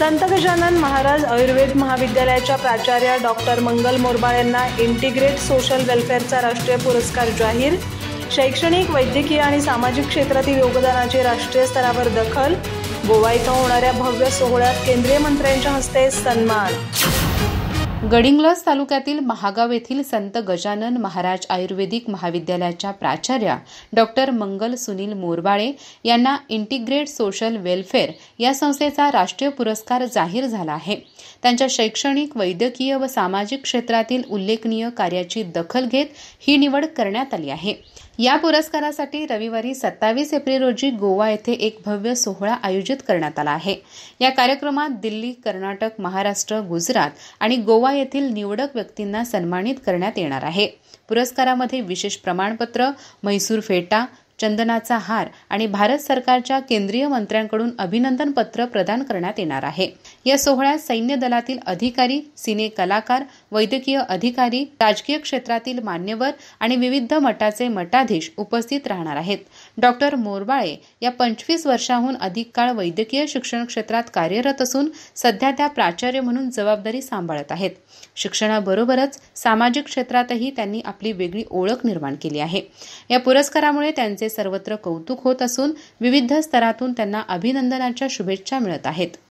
संत गजानन महाराज आयुर्वेद महाविद्यालयाच्या प्राचार्य डॉक्टर मंगल मोरबाळे यांना इंटिग्रेट सोशल वेलफेअरचा राष्ट्रीय पुरस्कार जाहीर. शैक्षणिक, वैद्यकीय आणि सामाजिक क्षेत्रातील योगदानाची राष्ट्रीय स्तरावर दखल. गोवा इथं होणाऱ्या भव्य सोहळ्यात केंद्रीय मंत्र्यांच्या हस्ते सन्मान. गडिंग्लज तालुक्यातील महागाव येथील संत गजानन महाराज आयुर्वेदिक महाविद्यालयाच्या प्राचार्या डॉक्टर मंगल सुनील मोरबाळे यांना इंटिग्रेट सोशल वेलफेअर या संस्थेचा राष्ट्रीय पुरस्कार जाहीर झाला आहे. त्यांच्या शैक्षणिक, वैद्यकीय व सामाजिक क्षेत्रातील उल्लेखनीय कार्याची दखल घेत ही निवड करण्यात आली आहे. या पुरस्कारासाठी रविवारी 27 एप्रिल रोजी गोवा येथे एक भव्य सोहळा आयोजित करण्यात आला आहे. या कार्यक्रमात दिल्ली, कर्नाटक, महाराष्ट्र, गुजरात आणि गोवा येथील निवडक व्यक्तींना सन्मानित करण्यात येणार आहे. पुरस्कारामध्ये विशेष प्रमाणपत्र, म्हैसूर फेटा, चंदनाचा हार आणि भारत सरकारच्या केंद्रीय मंत्र्यांकडून अभिनंदन पत्र प्रदान करण्यात येणार आहे. या सोहळ्यात सैन्य दलातील अधिकारी, सिने कलाकार, वैद्यकीय अधिकारी, राजकीय क्षेत्रातील मान्यवर आणि विविध मठाचे मठाधीश उपस्थित राहणार आहेत. डॉक्टर मोरबाळे या 25 वर्षांहून अधिक काळ वैद्यकीय शिक्षण क्षेत्रात कार्यरत असून सध्या त्या प्राचार्य म्हणून जबाबदारी सांभाळत आहेत. शिक्षणाबरोबरच सामाजिक क्षेत्रातही त्यांनी आपली वेगळी ओळख निर्माण केली आहे. या पुरस्कारामुळे त्यांचे सर्वत्र कौतुक होत असून विविध स्तरातून त्यांना अभिनंदनाच्या शुभेच्छा मिळत आहेत.